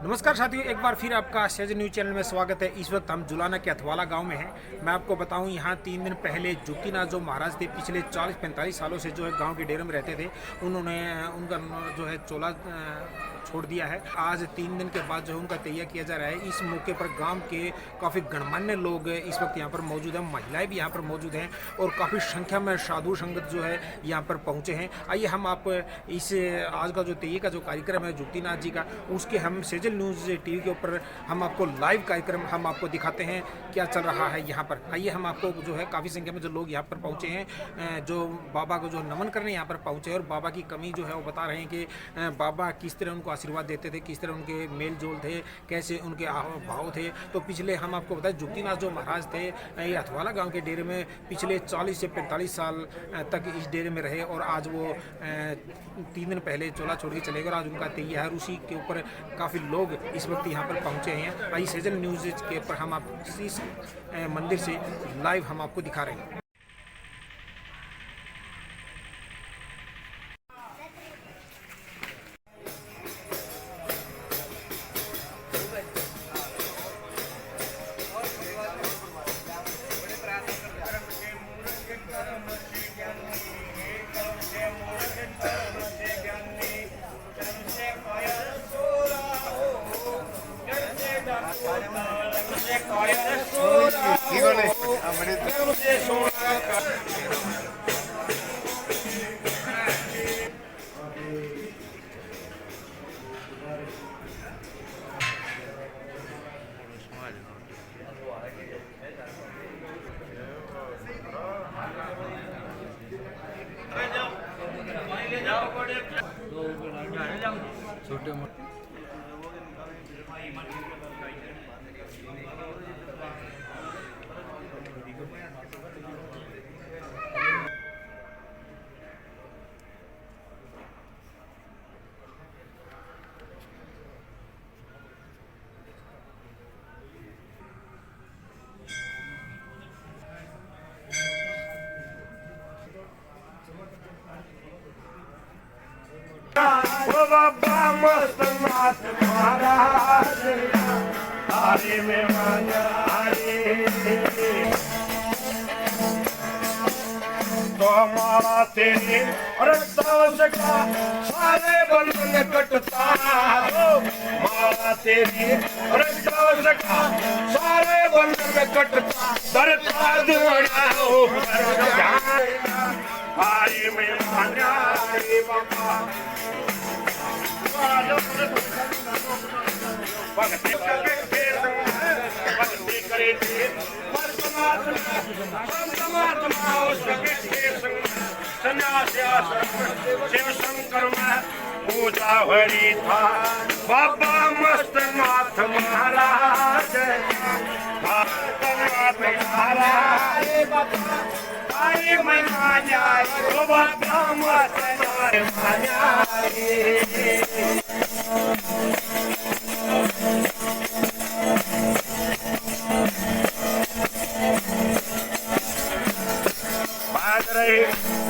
नमस्कार साथियों, एक बार फिर आपका सहज न्यूज चैनल में स्वागत है। इस वक्त हम जुलाना के अथवाला गांव में हैं। मैं आपको बताऊं, यहाँ 3 दिन पहले जुक्तिनाथ जो महाराज थे, पिछले 40-45 सालों से जो है गांव के डेरे में रहते थे, उन्होंने उनका जो है चोला छोड़ दिया है। आज 3 दिन के बाद जो है उनका तैयार किया जा रहा है। इस मौके पर गाँव के काफ़ी गणमान्य लोग इस वक्त यहाँ पर मौजूद हैं, महिलाएँ भी यहाँ पर मौजूद हैं और काफ़ी संख्या में साधु संगत जो है यहाँ पर पहुँचे हैं। आइए हम आप इस आज का जो तैयार का जो कार्यक्रम है जुक्तिनाथ जी का, उसके हम सहज न्यूज़ टीवी के ऊपर हम आपको लाइव कार्यक्रम हम आपको दिखाते हैं क्या चल रहा है यहाँ पर। आइए हम आपको जो है काफ़ी संख्या में जो लोग यहाँ पर पहुँचे हैं, जो बाबा को जो नमन करने यहाँ पर पहुँचे और बाबा की कमी जो है वो बता रहे हैं कि बाबा किस तरह उनको आशीर्वाद देते थे, किस तरह उनके मेल जोल थे, कैसे उनके भाव थे। तो पिछले हम आपको बताएं, जुक्तिनाथ जो महाराज थे ये अथवाला गाँव के डेरे में पिछले 40 से 45 साल तक इस डेरे में रहे और आज वो 3 दिन पहले चोला छोड़ के चले गए और आज उनका तैयार है। उसी के ऊपर काफ़ी लोग इस वक्त यहाँ पर पहुँचे हैं। आई सेजन न्यूज़ के ऊपर हम आप इस मंदिर से लाइव हम आपको दिखा रहे हैं। छोटे मोटे बाबा मस्त नाथ महाराज हरे में माया तो हमारा तेरे रक्तवश का सारे बंधन कटता हो। मारा तेरी रक्तवश का सारे बंधन कटता दरता दुनिया हो। हरे में माया रे बाबा भक्ति करे शिव शंकर में पूजा हरी था। बाबा मस्त नाथ महाराज आई मैं जाए बाबा मस्त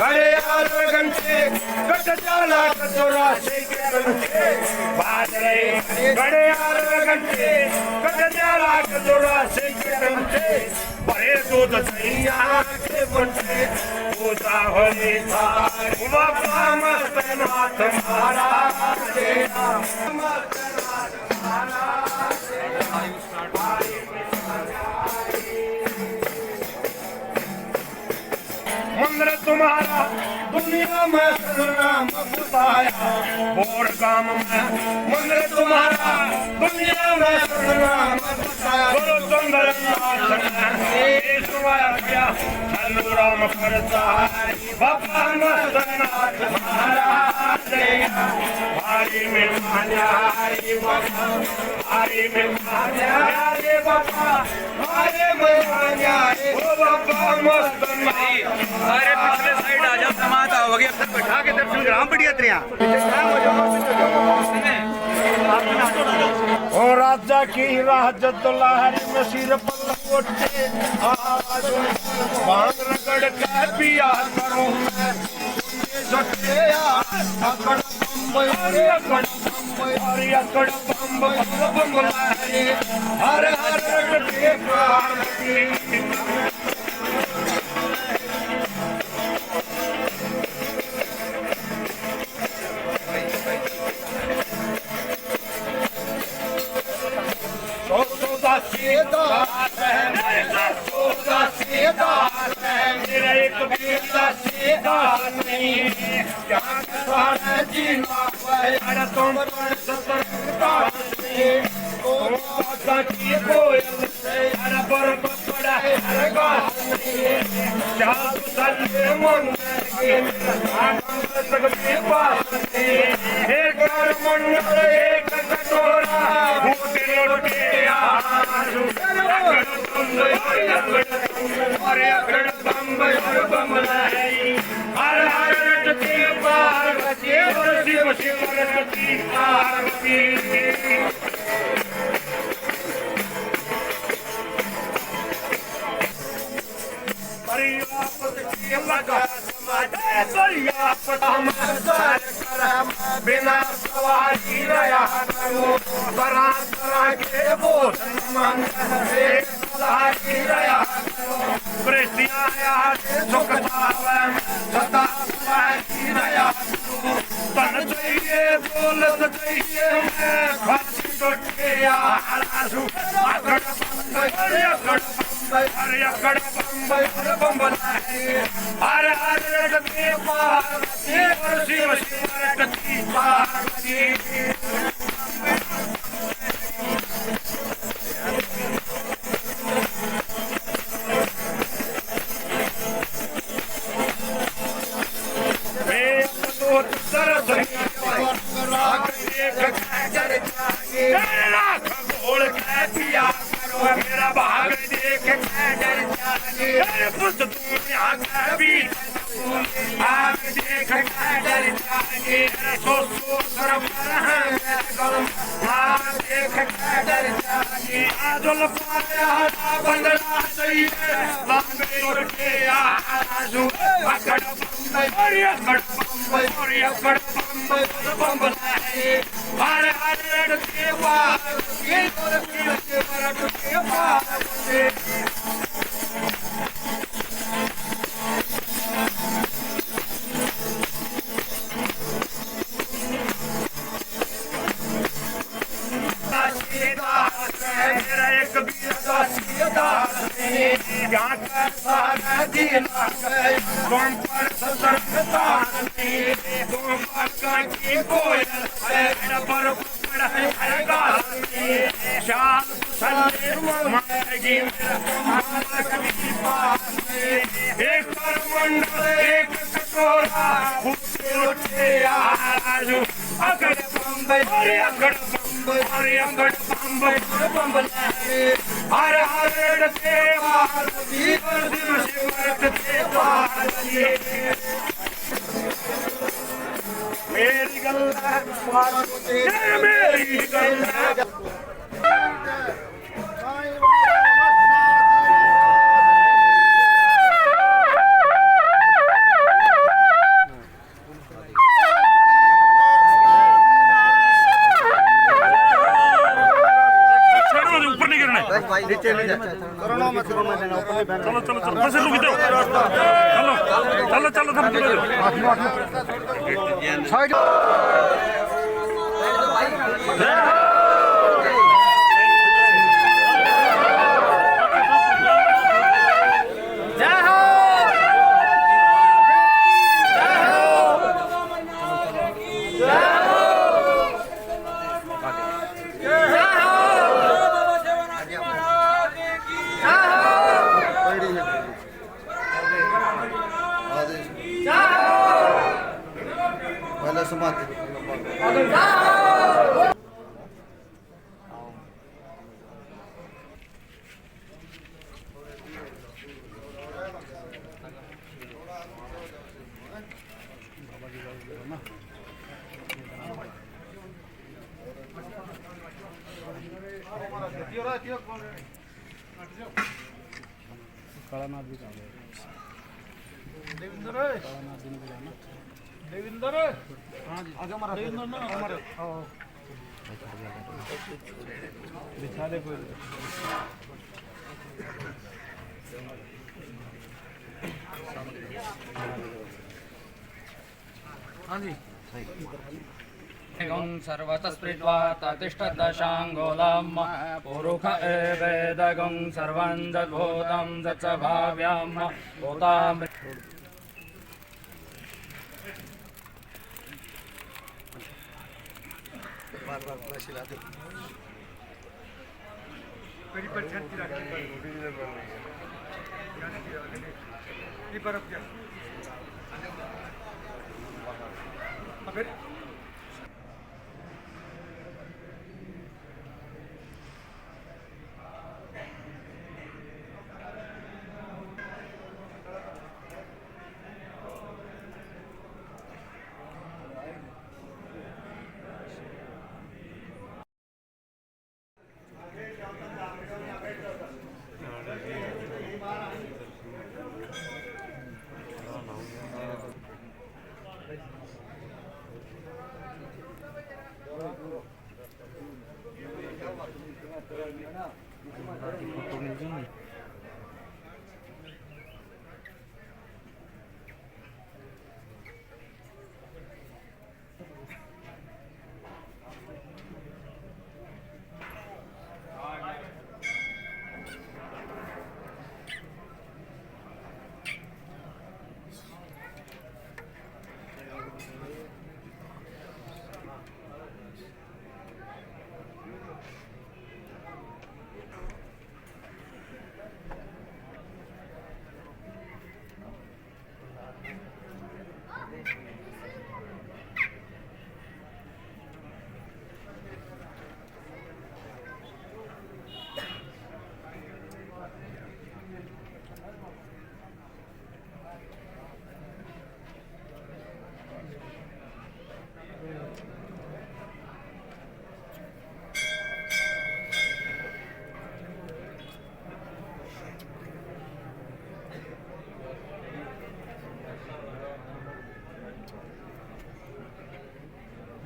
गड़े 8 घंटे कट जाला कचोरा से घंटे बाद रहे। गड़े 8 घंटे कट जाला कचोरा से घंटे बड़े दूध सैया के बनते पूजा होली था। बाबा मस्त नाथ महाराज मंदिर तुम्हारा दुनिया में नाम बताया। बोर गांव में मंदिर तुम्हारा दुनिया में नाम बताया। गुरु सुंदर राम करता बाबा मस्त नाथ महाराज भारी में मान्या बाबा भारी में मान्या रे बाबा भारी में मान्या बाबा मस्त अरे पिछले साइड आ जाओ, समाज आओगे अब तक बैठा के दर्शन ग्राम बढ़िया त्रिया ओ राजा की राज दुलारी में सिर पर लपेटे भांग रगड़ के पिया करूं मैं अकड़ बम्बई अकड़ हर अकड़ बम बम लहरे हर हर रटते पार्वती मेरा एक बेटा सीधा नहीं क्या जीना अरे तुम पर सतर्कता नहीं की कोयल अरे पर पकड़ा है अरे गास नहीं क्या तुझे मन के सकते पास एक मंडल एक कटोरा फूटे लुटे अरे अकड़ बम लहरी हर हर रटती पार्वती शिव शिव रटती पार्वती बिना सवारी रहा करो तरह तरह के भोजन मंगल रहा करो सुखता सदा सवारी रहा करो तन चाहिए दौलत चाहिए मैं फांसी टूटे आसू अकड़ बम हर हर रटते पार्वती शिव शिव रटती पार्वती मेरा भाग देख डर जागे पुष्ट दुनिया का भी भाग देख डर जागे सो सर्व देख डर जागे आजल पाया बंदना चाहिए लंबे के आजू अकड़ बम लहरे हर हर रटते पार्वती रटते पार्वती मेरा एक बीरा क्या सारा दिला तुम पर सतर्कता नहीं तुम पर की कोयल पर पकड़ा है शाल सल्ले मारेगी एक पर मंडल एक कटोरा उठे आजू अकड़ बम लहरे हर हर रटते पार्वती शिव शिव रटते पार्वती मेरी गल्ला पार्वती मेरी गल्ला नीचे नहीं जाता चलो चलो चलो बस रुक जाओ चलो चलो चलो साइड कालानाथ भी कहाँ गए? देविंदर कालानाथ जी ने बुलाया ना। देविंदर हाँ जी आगे हमारा देविंदर ना हमारे बिछा दे कोई। हाँ जी सर्वतस्पृष्ट्वा ततिष्ठदशाङ्गोलं पुरुष एवेदगं सर्वं तद्भूतं तच्च भाव्यां भूतां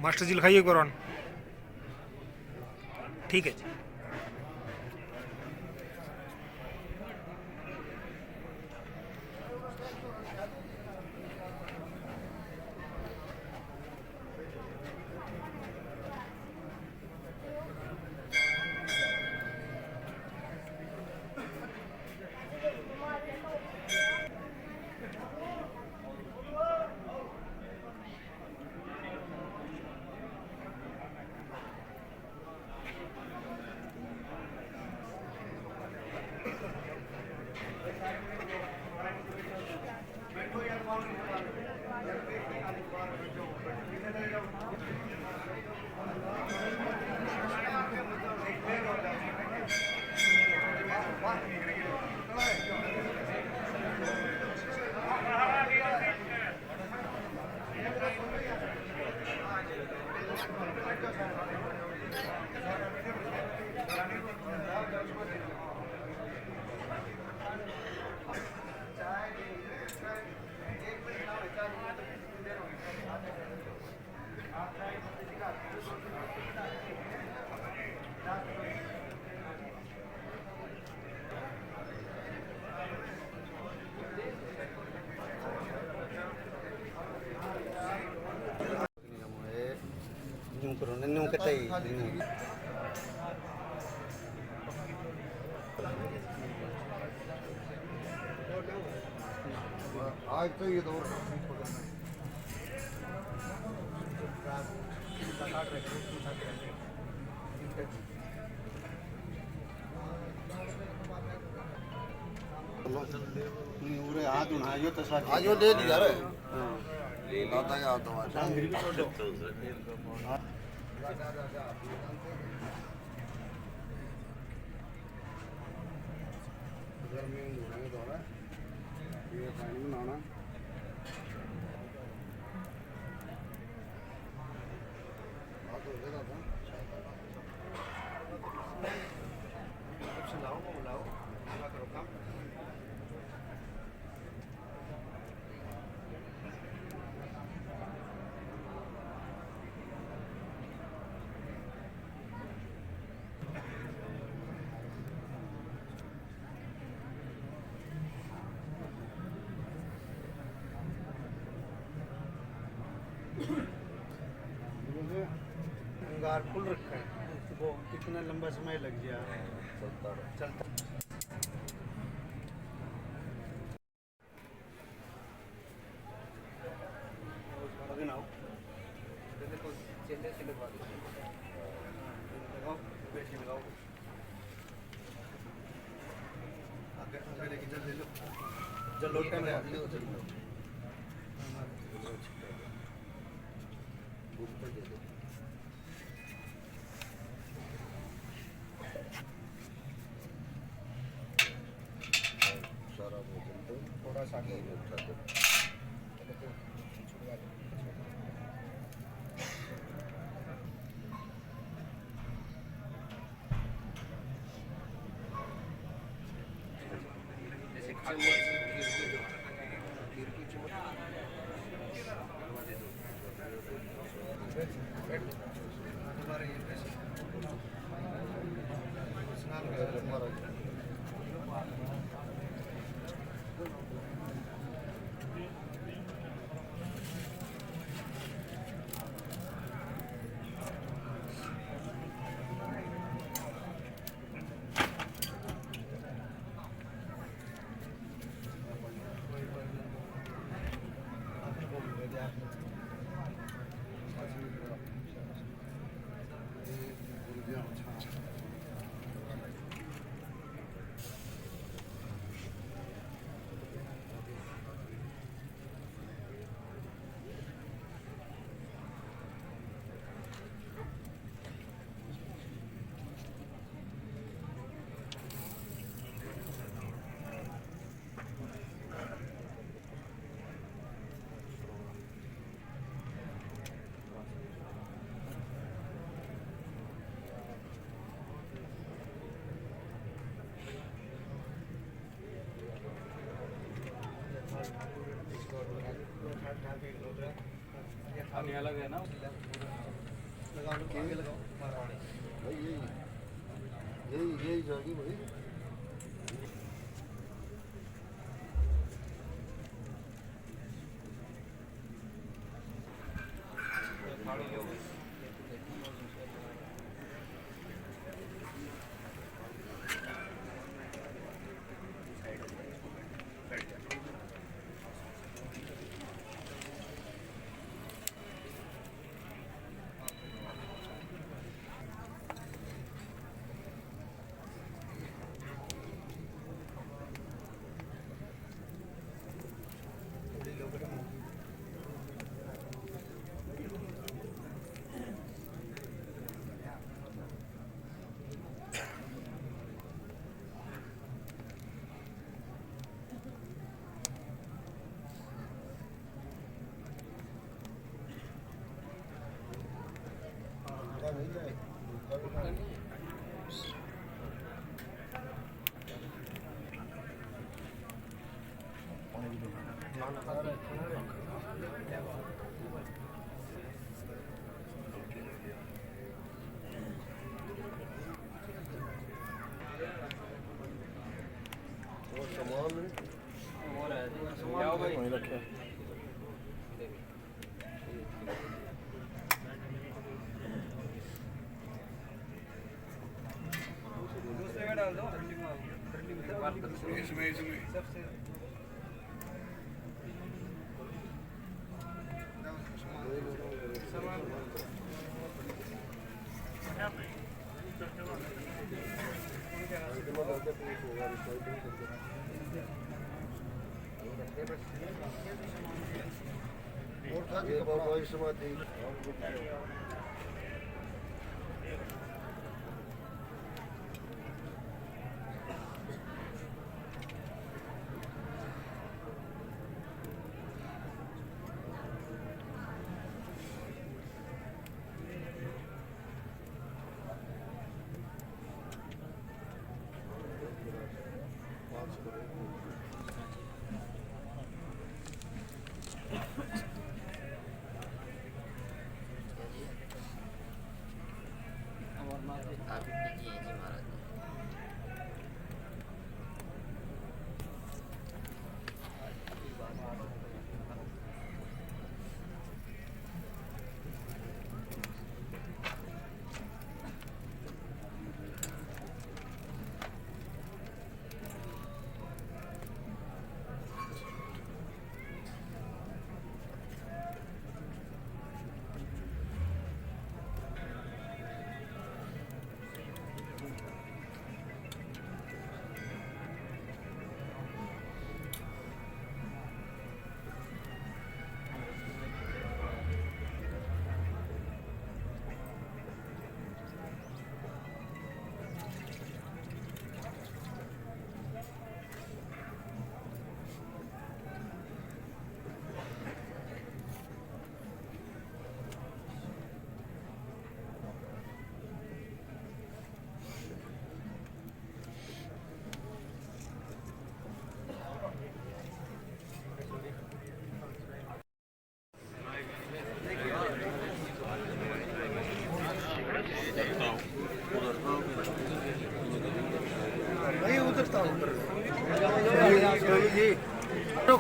मास्टर जी लिखाइए कुरान। ठीक है जी। आज तो ये दौर हाथ उठाइयो तो आज दे दिया रे लाता है गर्मी में दौरा ये पानी बनाना वो कितना लंबा समय लग गया चलता लगाओ बैटरी लगाओ आगे लेके जल ले लो जल लो टाइम थोड़ा सा पानी अलग है ना लगाओ आगे लगाओ भाई यही जाएगी भाई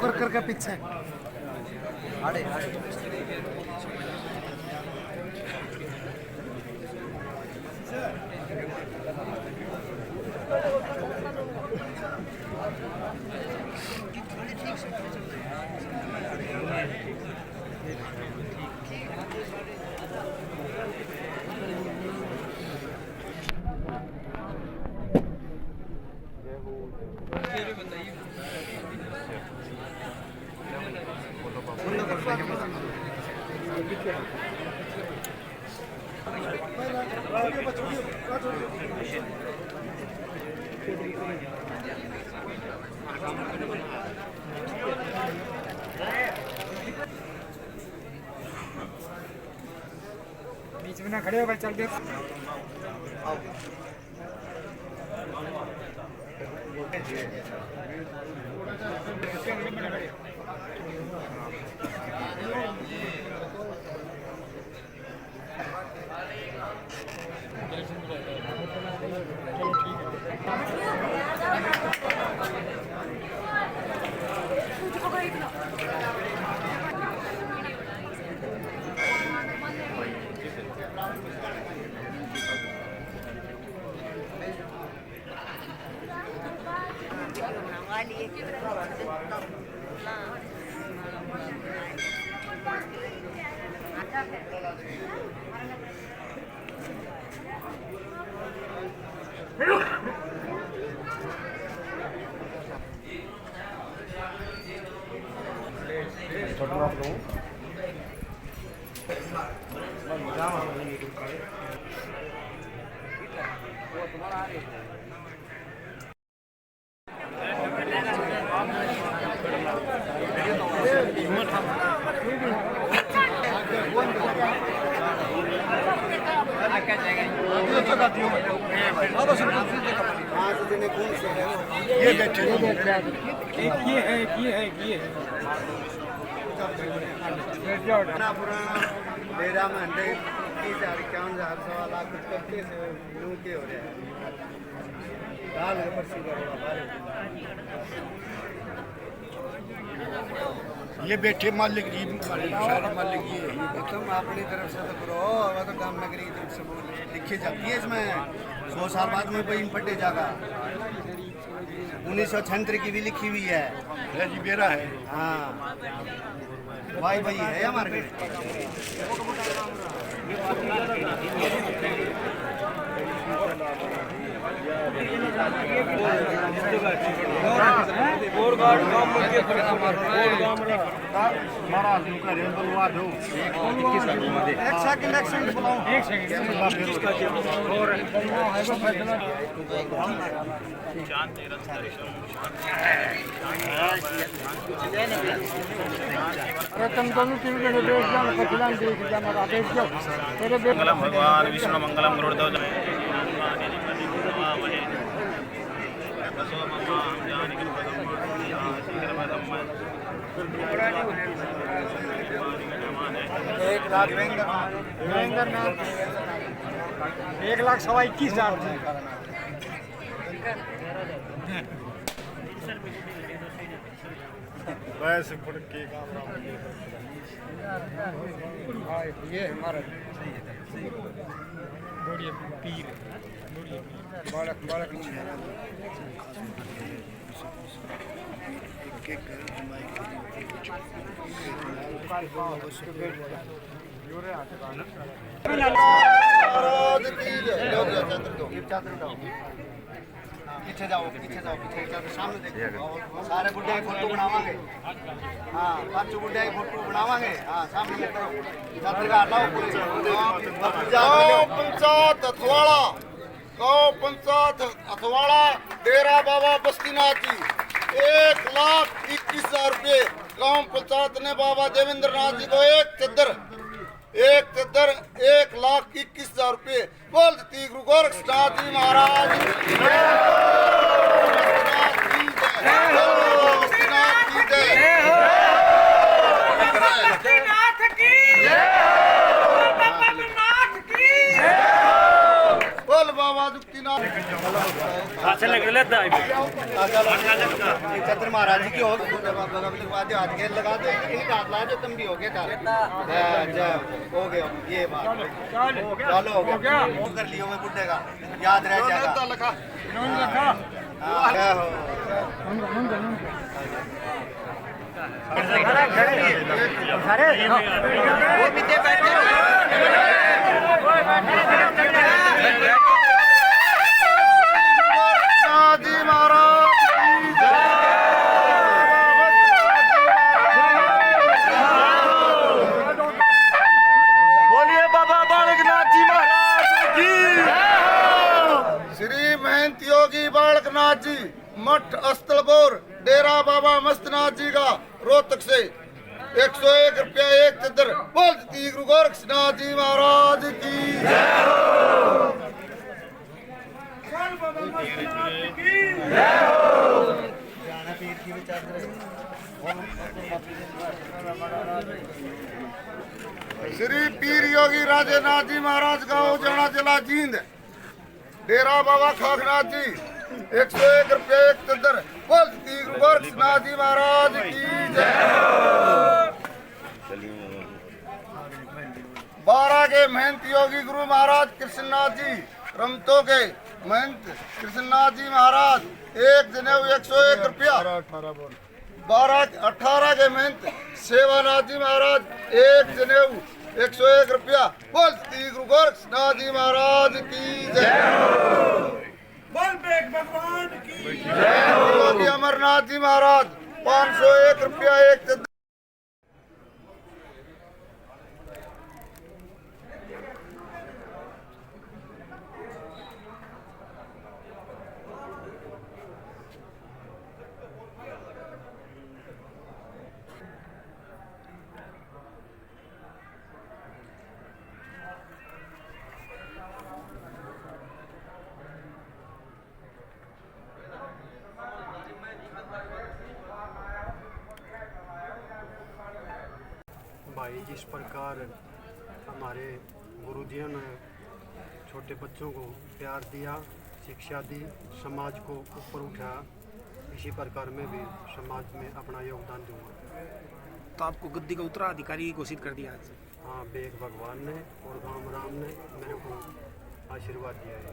कर करके पीछे बीच में ना खड़े हो भाई, चल के ये बैठे पुराना डेरा में 30,000 51,000 सवा लाख कुछ करके से लूट के हो रहे हैं दाल ऊपर सीधा ये बैठे मालिक जी सारे मालिक जी तुम अपनी तरफ से तो करो, तो काम नगरी की तरफ से लिखी जाती है इसमें 100 साल बाद में कोई फटे जाएगा 1976 की भी लिखी हुई है जी बेरा है। हाँ भाई भाई है हमारे मंगलम भगवान विष्णु मंगलम गुरुदेव एक लाख 21,000 वैसे फुट के ये हमारा पीर बालक बालक पीछे जाओ पीछे सामने देखो सारे बुढ़े की फोटो बनावांगे। हाँ 5 बुढ़े की फोटो बनावांगे। हाँ सामने देखो पंचायत अथवाड़ा गाँव पंचायत अथवाड़ा डेरा बाबा बस्तीनाथ जी 1,21,000 रुपये गाँव पंचायत ने बाबा देवेंद्र नाथ जी को एक चद्दर 1,21,000 रुपये बोल देती गुरु गोरक्षनाथ जी महाराज महाराज की नाम छत्र महाराज जी की हो हाथ घेर लगा दो इनका हाथ ला दो तुम भी हो गए हो गए ये बात चलो हो गया कर लियो मैं बुड्ढे का याद रह जाएगा जी महाराज बोलिए बाबा बालकनाथ जी महाराज की श्री महंत योगी बालकनाथ जी मठ अस्तलपुर डेरा बाबा मस्तनाथ जी का रोहतक से 101 रुपया एक चदर बोलती गुरु गोरक्षनाथ जी महाराज की श्री पीर योगी राजेनाथ जी महाराज गाँव जाना चला जींद डेरा बाबा खाकनाथ जी 101 रुपये एक चदर बोलती गुरु गोरक्षनाथ जी महाराज की जय 12 के महंत योगी गुरु महाराज कृष्णनाथ जी रमतो के महंत कृष्णनाथ जी महाराज एक जनेऊ 101 रुपया 18 के महंत सेवानाथ जी महाराज एक जनेऊ 101 रुपया बोलती गुरु गोरक्षनाथ जी महाराज की जय भगवान की जय योगी अमरनाथ जी महाराज 501 रुपया एक चदर भाई जिस प्रकार हमारे गुरुजियों ने छोटे बच्चों को प्यार दिया, शिक्षा दी, समाज को ऊपर उठाया, इसी प्रकार मैं भी समाज में अपना योगदान दूंगा। तो आपको गद्दी का उत्तराधिकारी घोषित कर दिया आज। हाँ, बेग भगवान ने और गाँव राम ने मेरे को आशीर्वाद दिया है।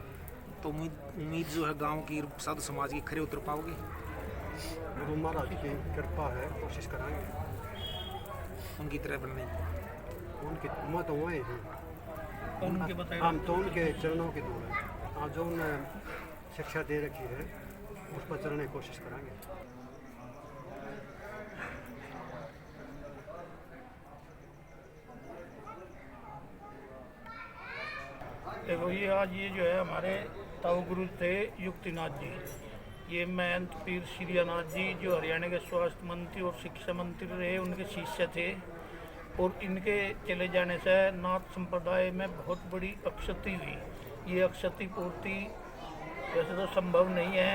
तो उम्मीद जो है गांव की साधु समाज की खरे उतर पाओगे। गुरु महाराज की कृपा है, कोशिश कराएंगे उनकी तरह बनने की। उनके मत हुए हैं, हम तो उनके चरणों के दूर हैं। हाँ, जो उन्होंने शिक्षा दे रखी है उस पर चलने की कोशिश कराएंगे। देखो ये आज ये जो है हमारे ताऊ गुरु थे युक्तिनाथ जी, ये महंत पीर श्रीनाथ जी जो हरियाणा के स्वास्थ्य मंत्री और शिक्षा मंत्री रहे, उनके शिष्य थे। और इनके चले जाने से नाथ संप्रदाय में बहुत बड़ी अक्षति हुई। ये अक्षति पूर्ति वैसे तो संभव नहीं है,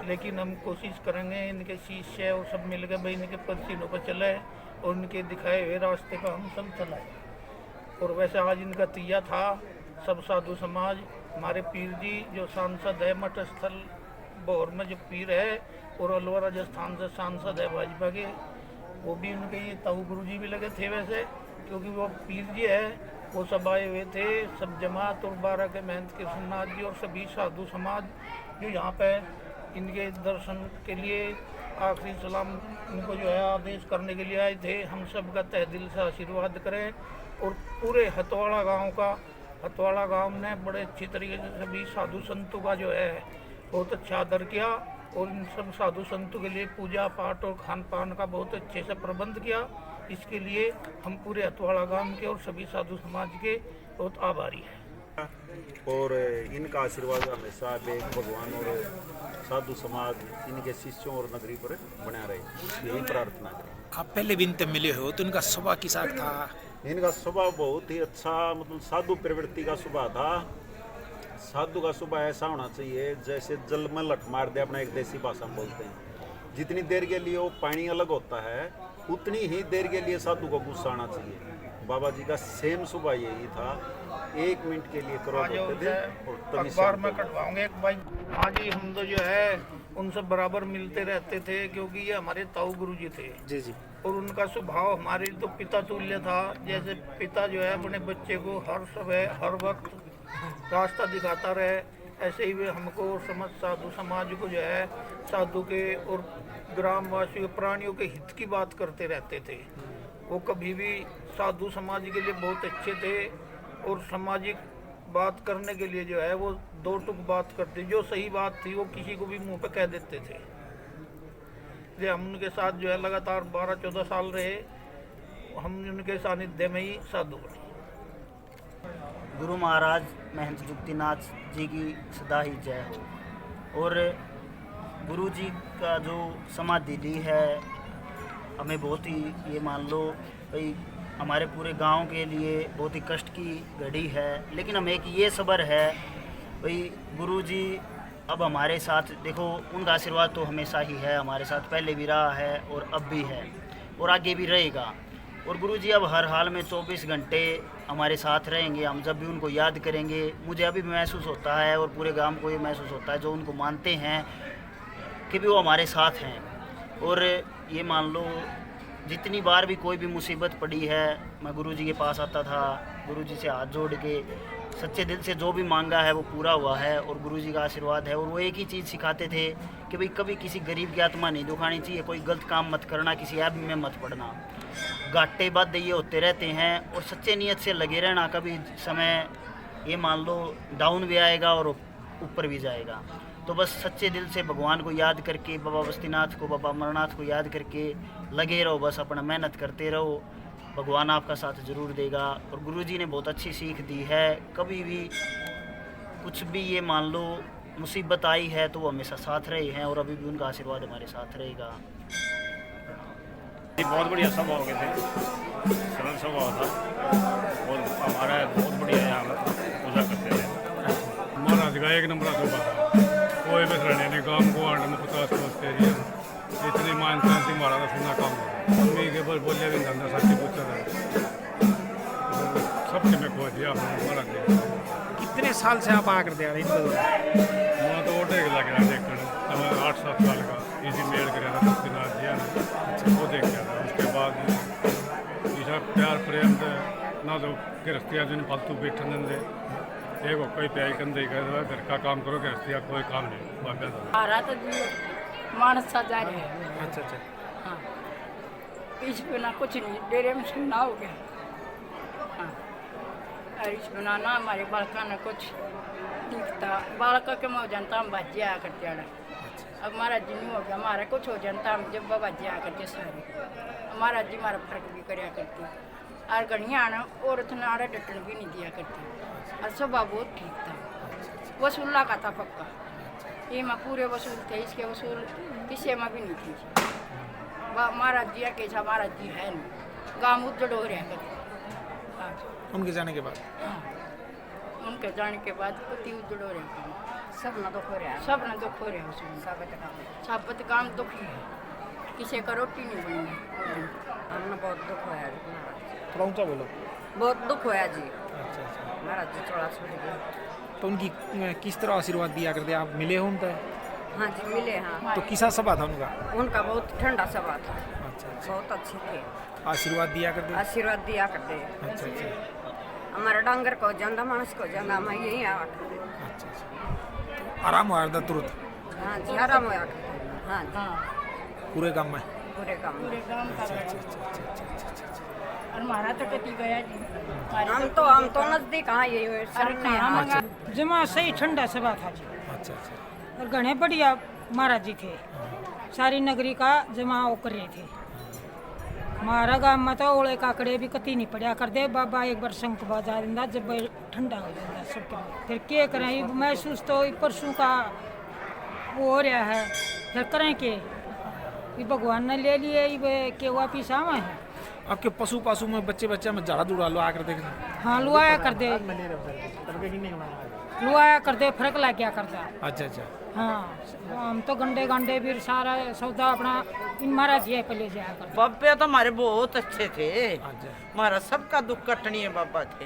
लेकिन हम कोशिश करेंगे इनके शिष्य और सब मिलकर भाई इनके पसीनों पर चले और इनके दिखाए हुए रास्ते पर हम सब चलाए। और वैसे आज इनका तीया था। सब साधु समाज, हमारे पीर जी जो सांसद है मठ स्थल भौर में जो पीर है और अलवर राजस्थान से सांसद है भाजपा के, वो भी उनके ये ताऊ गुरु जी भी लगे थे वैसे, क्योंकि वो पीर जी है, वो सब आए हुए थे, सब जमात और 12 के महंत कृष्णनाथ जी और सभी साधु समाज जो यहाँ पे इनके दर्शन के लिए आखिरी सलाम इनको जो है आदेश करने के लिए आए थे। हम सब का तहे दिल से आशीर्वाद करें। और पूरे हतवाड़ा गांव ने बड़े अच्छी तरीके से सभी साधु संतों का जो है बहुत अच्छा आदर किया और इन सब साधु संतों के लिए पूजा पाठ और खान पान का बहुत अच्छे से प्रबंध किया। इसके लिए हम पूरे हतवाड़ा गांव के और सभी साधु समाज के बहुत आभारी हैं। और इनका आशीर्वाद हमेशा बेग भगवान और साधु समाज इनके शिष्यों और नगरी पर बना रहे, यही प्रार्थना करें। आप पहले भी इनसे मिले हो तो इनका स्वभाव किसा था? इनका स्वभाव बहुत ही अच्छा, मतलब साधु प्रवृत्ति का स्वभाव था। साधु का स्वभाव ऐसा होना चाहिए जैसे जल में लठ मार दे, अपना एक देसी भाषा में बोलते हैं। जितनी देर के लिए वो पानी अलग होता है उतनी ही देर के लिए साधु को गुस्सा आना चाहिए। बाबा जी का सेम स्वभाव यही था। 1 मिनट के लिए क्रॉस आज होते थे और तभी से अखबार में कटवाऊंगे एक भाई। आज ही हम तो जो है उनसे बराबर मिलते रहते थे, क्योंकि ये हमारे ताऊ गुरु जी थे जी जी। और उनका स्वभाव हमारे तो पिता तुल्य था। जैसे पिता जो है अपने बच्चे को हर समय हर वक्त रास्ता दिखाता रहे, ऐसे ही वे हमको समझ साधु समाज को जो है साधु के और ग्रामवासियों प्राणियों के हित की बात करते रहते थे। वो कभी भी साधु समाज के लिए बहुत अच्छे थे और सामाजिक बात करने के लिए जो है वो दो टुक बात करते, जो सही बात थी वो किसी को भी मुंह पे कह देते थे। ये हम उनके साथ जो है लगातार 12-14 साल रहे, हम उनके सानिध्य में ही साधु बने। गुरु महाराज महंत युक्तिनाथ जी की सदा ही जय हो। और गुरु जी का जो समाधि ली है हमें बहुत ही, ये मान लो भाई हमारे पूरे गांव के लिए बहुत ही कष्ट की घड़ी है, लेकिन हमें एक ये सब्र है भाई गुरु जी अब हमारे साथ, देखो उनका आशीर्वाद तो हमेशा ही है हमारे साथ, पहले भी रहा है और अब भी है और आगे भी रहेगा। और गुरु जी अब हर हाल में 24 घंटे हमारे साथ रहेंगे। हम जब भी उनको याद करेंगे, मुझे अभी भी महसूस होता है और पूरे गांव को ये महसूस होता है जो उनको मानते हैं कि भी वो हमारे साथ हैं। और ये मान लो जितनी बार भी कोई भी मुसीबत पड़ी है, मैं गुरु जी के पास आता था, गुरु जी से हाथ जोड़ के सच्चे दिल से जो भी मांगा है वो पूरा हुआ है और गुरु जी का आशीर्वाद है। और वो एक ही चीज़ सिखाते थे कि भाई कभी किसी गरीब की आत्मा नहीं दुखानी चाहिए, कोई गलत काम मत करना, किसी ऐप में मत पड़ना, घाटे बात ये होते रहते हैं और सच्चे नियत से लगे रहना। कभी समय ये मान लो डाउन भी आएगा और ऊपर भी जाएगा, तो बस सच्चे दिल से भगवान को याद करके, बाबा बस्तीनाथ को, बाबा अमरनाथ को याद करके लगे रहो, बस अपना मेहनत करते रहो, भगवान आपका साथ ज़रूर देगा। और गुरुजी ने बहुत अच्छी सीख दी है, कभी भी कुछ भी ये मान लो मुसीबत आई है तो वो हमेशा साथ रहे हैं और अभी भी उनका आशीर्वाद हमारे साथ रहेगा। बहुत बढ़िया सभा हो गए थे, सरल सभा था और हमारा बहुत बढ़िया यहाँ पर पूजा करते थे। महाराज का 1 नंबर सभा था, कोई भी रहने नहीं, गाँव को आने में पता इतनी मानता थी महाराज सुनना काम मम्मी के बल बोले भी धंधा सच्ची पूछा था, सबके में खो दिया महाराज ने। कितने साल से आप आकर दे रहे हैं? मैं तो ओटे के लगे देखकर 8-7 साल का इसी मेल कर रहा था बस्तीनाथ जी, वो देख गया था। उसके बाद ऐसा प्यार प्रेम ना तो गृहस्थिया जिन फालतू बैठन देंगे, एक कोई प्याई कंधे घर का काम करो, गृहस्थिया कोई काम नहीं बाबा मानस सा जा रहे हैं। अच्छा अच्छा। हाँ, इस बिना कुछ नहीं, डेरे में सुनना हो गया। हाँ, और इस बिना ना हमारे बालका ने कुछ दिखता, बालका के मैं जानता हम बाजी आया करते आड़ा। अब हमारा जी नहीं हो गया, हमारा कुछ हो जानता हम जब बाबा जी आया करते सारे, हमारा जी हमारा फर्क भी कराया करती और गढ़िया आना और इतना आड़ा डटन भी नहीं दिया करती और स्वभाव बहुत ठीक था, वसूला का था पक्का। ये मैं पूरे वसूल थे, इसके वसूल किसी में भी नहीं थी। महाराज जी कैसा महाराज जी है नहीं, गाँव उजड़ हो रहा है उनके जाने के बाद। हाँ, उनके जाने के बाद पति उजड़ हो रहा है, सब न दुख हो रहा है, सब न दुख हो रहा है, सब काम दुखी है, किसी का रोटी नहीं बनी। हमने बहुत दुख होया, थोड़ा ऊंचा बोलो। बहुत दुख होया जी। अच्छा अच्छा। महाराज जी थोड़ा छोड़ गया। तो उनकी किस तरह आशीर्वाद दिया करते? आप मिले हो उनका? हाँ जी मिले। हाँ, तो किसा सभा था उनका? उनका बहुत ठंडा सभा था। अच्छा अच्छा। बहुत अच्छे थे, आशीर्वाद दिया करते? आशीर्वाद दिया करते। अच्छा अच्छा। हमारा डांगर को जाना, मानस को जाना, मैं यही आया करते। अच्छा अच्छा। आराम हुआ था तुरंत? हाँ जी आराम होया करते। हाँ जी पूरे काम में? पूरे काम पूरे काम का। और हमारा तो कति गया जी, हम तो नजदीक। हाँ ये जमा सही ठंडा सभा था जी। अच्छा अच्छा। और घने बढ़िया महाराज जी थे, सारी नगरी का जमा वो कर रहे थे। हमारा गाँव में तो ओले काकड़े भी कति नहीं पड़ा कर दे, बाबा एक बार शंख बजा देंदा जब ठंडा हो जाता सबके। फिर क्या करें, महसूस तो परसों का वो हो रहा है, फिर करें के भगवान ने ले लिए के वापिस आवे हैं। आपके पशु पासु में बच्चे में झाड़ा जुड़ा लो आकर देख? हाँ लुआया कर दे, लुआया कर दे, फर्क लग गया करता। अच्छा अच्छा। हाँ, हम तो गंडे गंडे भी सारा सौदा अपना इन महाराज जी पहले जाया करते। बाबे तो हमारे बहुत अच्छे थे, हमारा सबका दुख कटनी है बाबा थे।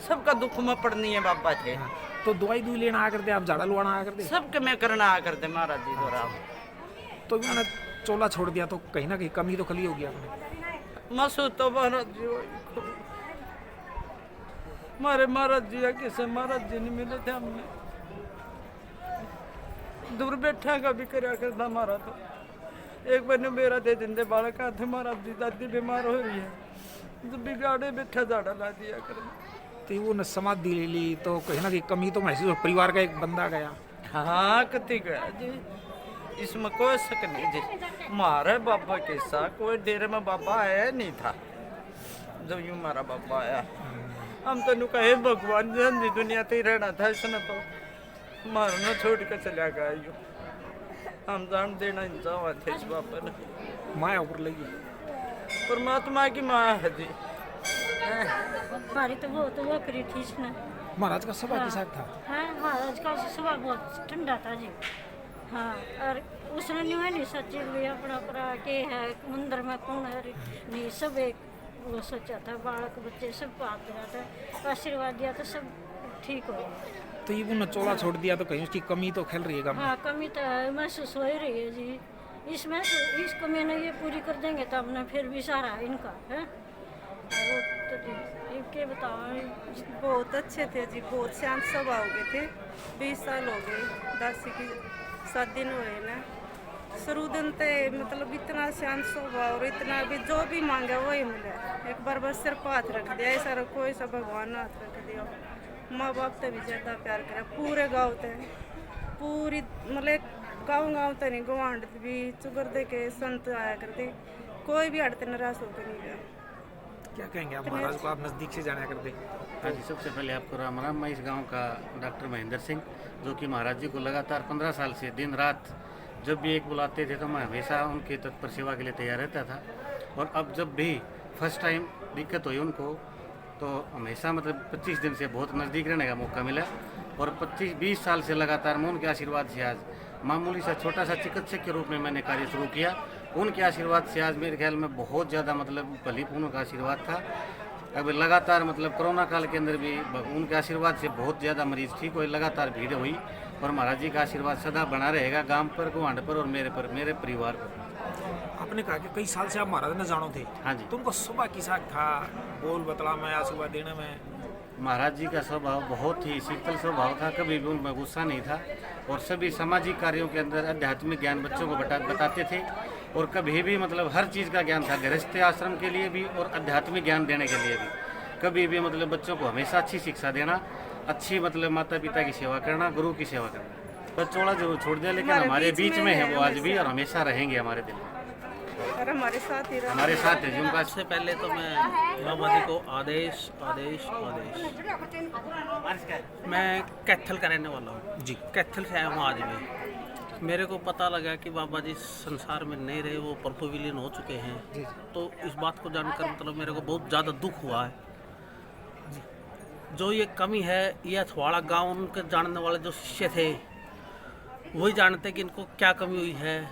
सबका दुख में पड़नी है बाबा थे। तो दवाई दूई लेना आ करते, आप झाड़ा लुआना आ करते? सबके मैं करना आ करते महाराज जी द्वारा। तो मैंने चोला छोड़ दिया तो कहीं ना कहीं कमी तो खली होगी आपने? मसू तो महाराज जी मारे महाराज जी आगे से महाराज जी नहीं मिले थे, हमने दूर बैठा का भी करया करता मारा। तो एक बार ने मेरा दे दिन बालक थे महाराज जी, दादी बीमार हो रही है तो बिगाड़े बैठा झाड़ा ला दिया कर। तो वो न समाधि ले ली तो कहीं ना कहीं कमी तो महसूस हो, परिवार का एक बंदा गया। हाँ कति गया जी, इसमें कोई शक नहीं जी। मारे बाबा के साथ कोई डेरे में बाबा आया नहीं था जब यूं मारा बाबा आया। हम तो कहे भगवान जी दुनिया ते रहना था, इसने तो मारना छोड़ कर चला गया यूं। हम जान देना इंसान थे इस बाबा ने। माया ऊपर लगी, परमात्मा की माया है जी। हमारी तो बहुत वो करी थी इसने। महाराज का स्वभाव कैसा था? हाँ महाराज का स्वभाव बहुत ठंडा था जी। हाँ और उसने नहीं सोचे भी अपना अपना के है मंदिर में कौन है नहीं, सब एक वो सोचा था। बालक बच्चे सब पाप दिया था, आशीर्वाद दिया तो सब ठीक हो गया। तो ये चोला छोड़ दिया तो कहीं उसकी कमी तो खेल रही है? हाँ कमी तो महसूस हो ही रही है जी। इसमें इस कमी ने ये पूरी कर देंगे तो हमने फिर भी सारा इनका है तो क्या बताओ। बहुत अच्छे थे जी, बहुत शांत स्वभाव के थे। 20 साल हो गए, दासी की 7 दिन हुए ना। शुरू दिन ते मतलब इतना शांत स्वभाव और इतना भी जो भी मांगे वही मिले। एक बार बस सिर पर हाथ रख दिया, ऐसा कोई सा भगवान ने हाथ रख दिया। माँ बाप तो भी ज़्यादा प्यार करे पूरे गाँव ते, पूरी मतलब गाँव तो नहीं, गवांड भी चुगर दे के संत आया करते, कोई भी हटते नाराज होकर नहीं गया। क्या कहेंगे आप महाराज को, आप नज़दीक से जाना करते? हाँ जी, सबसे पहले आपको राम राम। मैं इस गांव का डॉक्टर महेंद्र सिंह, जो कि महाराज जी को लगातार 15 साल से दिन रात जब भी एक बुलाते थे तो मैं हमेशा उनकी तत्पर सेवा के लिए तैयार रहता था। और अब जब भी फर्स्ट टाइम दिक्कत हुई उनको तो हमेशा मतलब 25 दिन से बहुत नज़दीक रहने का मौका मिला। और 25-20 साल से लगातार मैं उनके आशीर्वाद से आज मामूली सा छोटा सा चिकित्सक के रूप में मैंने कार्य शुरू किया। उनके आशीर्वाद से आज मेरे ख्याल में बहुत ज़्यादा मतलब भलीपूर्ण का आशीर्वाद था। अब लगातार मतलब कोरोना काल के अंदर भी उनके आशीर्वाद से बहुत ज़्यादा मरीज ठीक हुए, लगातार भीड़ हुई। और महाराज जी का आशीर्वाद सदा बना रहेगा गांव पर, गुवांड पर और मेरे पर, मेरे परिवार पर। आपने कहा कि कई साल से आप महाराज ने जानो थे। हाँ जी। तुमको सुबह किसा था बोल बतला में आशीर्वाद देने में? महाराज जी का स्वभाव बहुत ही शीतल स्वभाव था, कभी भी उनमें गुस्सा नहीं था। और सभी सामाजिक कार्यों के अंदर आध्यात्मिक ज्ञान बच्चों को बताते थे। और कभी भी मतलब हर चीज़ का ज्ञान था, गृहस्थ आश्रम के लिए भी और आध्यात्मिक ज्ञान देने के लिए भी। कभी भी मतलब बच्चों को हमेशा अच्छी शिक्षा देना, अच्छी मतलब माता पिता की सेवा करना, गुरु की सेवा करना। तो चोला जरूर छोड़ दिया लेकिन हमारे बीच में है वो आज भी, और हमेशा रहेंगे हमारे दिल में, हमारे साथ ही हमारे साथ है। जिनका सबसे पहले तो मैं बाबा जी को आदेश आदेश आदेश। मैं कैथल का रहने वाला हूँ जी, कैथल से आया हूँ आज भी। मेरे को पता लगा कि बाबा जी संसार में नहीं रहे, वो प्रभु विलीन हो चुके हैं। तो इस बात को जानकर मतलब मेरे को बहुत ज़्यादा दुख हुआ है। जो ये कमी है ये अथवाड़ा गांव उनके जानने वाले जो शिष्य थे वही जानते कि इनको क्या कमी हुई है।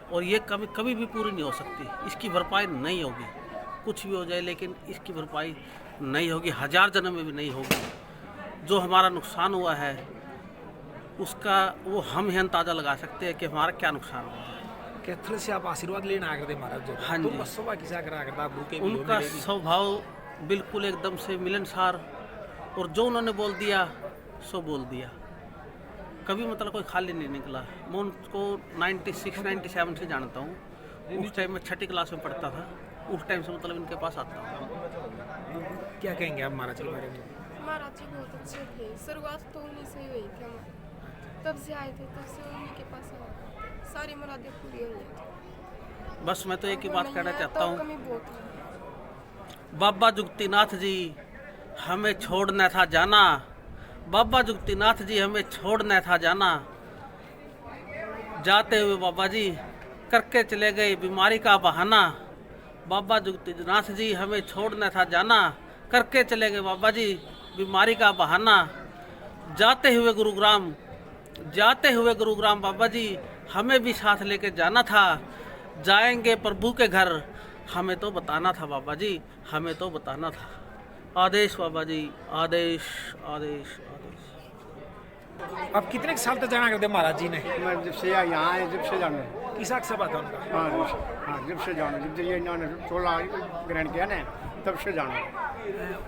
और ये कमी कभी भी पूरी नहीं हो सकती, इसकी भरपाई नहीं होगी। कुछ भी हो जाए लेकिन इसकी भरपाई नहीं होगी, 1000 जन्म में भी नहीं होगी। जो हमारा नुकसान हुआ है उसका वो हम ही अंदाजा लगा सकते हैं कि हमारा क्या नुकसान हुआ है। कैथल से आप आशीर्वाद लेना आ करते महाराज जी? हाँ जी। सुबह किसा करा करता? उनका स्वभाव बिल्कुल एकदम से मिलनसार, और जो उन्होंने बोल दिया सो बोल दिया, कभी मतलब कोई खाली नहीं निकला। मैं उनको 96-97 से जानता हूँ। उस टाइम में 6ठी क्लास में पढ़ता था, उस टाइम से मतलब इनके पास आता हूँ। क्या कहेंगे आप महाराज के बारे में? महाराज जी बहुत अच्छे थे, शुरुआत तो उन्हीं से ही हुई थी। हम तब से आए थे, तब से उन्हीं के पास आए, सारी मुरादें पूरी हुई हैं। बस मैं तो एक ही बात कहना चाहता हूँ, बाबा जुक्तिनाथ जी हमें छोड़ना था जाना, बाबा जुक्तिनाथ जी हमें छोड़ना था जाना। जाते हुए बाबा जी करके चले गए बीमारी का बहाना। बाबा जुक्तिनाथ जी हमें छोड़ना था जाना, करके चले गए बाबा जी बीमारी का बहाना। जाते हुए गुरुग्राम बाबा जी हमें भी साथ लेके जाना था। जाएंगे प्रभु के घर, हमें तो बताना था बाबा जी, हमें तो बताना था। आदेश बाबा जी, आदेश आदेश आदेश। अब कितने साल तक जाना करते महाराज जी ने? मैं जब से यहाँ आए जब से जाना किसा सभा था उनका? हाँ जब से जाना, जब से ये इन्होंने 16 ग्रहण किया ना तब से जाना।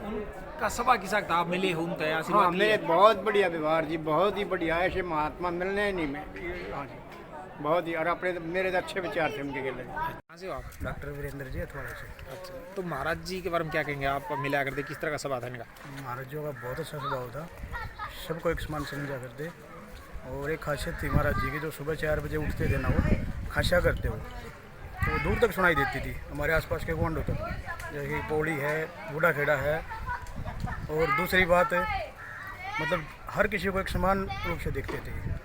उनका सभा किसा था? आप मिले हो उनका? हाँ मेरे बहुत बढ़िया व्यवहार जी, बहुत ही बढ़िया। ऐसे महात्मा मिलने ही नहीं में। हाँ जी बहुत ही। और अपने मेरे तो अच्छे विचार थे उनके लिए। कहाँ से हो आप? डॉक्टर वीरेंद्र जी अथवाड़ा से। अच्छा, तो महाराज जी के बारे में क्या कहेंगे आप? मिला करते किस तरह का सभा था इनका? महाराज जी का बहुत अच्छा स्वभाव था, सबको एक समान समझा करते। और एक खासियत थी महाराज जी की, जो सुबह 4 बजे उठते थे ना वो खाशा करते हो तो दूर तक सुनाई देती थी हमारे आसपास के गोंडों तक, जैसे पौड़ी है, बूढ़ा खेड़ा है। और दूसरी बात मतलब हर किसी को एक समान रूप से देखते थे।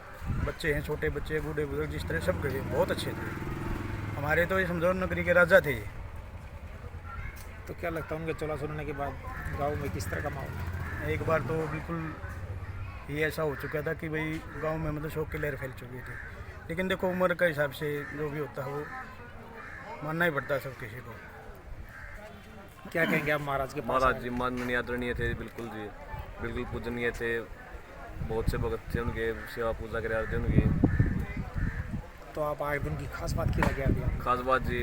बच्चे हैं, छोटे बच्चे, बूढ़े बुजुर्ग, जिस तरह सब के बहुत अच्छे थे। हमारे तो ये समझो नगरी के राजा थे। तो क्या लगता है उनके चौला सुनने के बाद गाँव में किस तरह का माहौल? एक बार तो बिल्कुल ये ऐसा हो चुका था कि भाई गांव में मतलब शोक की लहर फैल चुकी थी। लेकिन देखो उम्र के हिसाब से जो भी होता है वो मानना ही पड़ता है सब किसी को। क्या कहेंगे आप महाराज के? महाराज जी माननीय आदरणीय थे, बिल्कुल जी, बिल्कुल पूजनीय थे। बहुत से भगत थे उनके, सेवा पूजा करे थे उनकी। तो आप आए दिन की खास बात की लगे? खास बात जी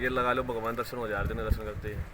ये लगा लो, भगवान दर्शन हो जा रहे थे, दर्शन करते हैं।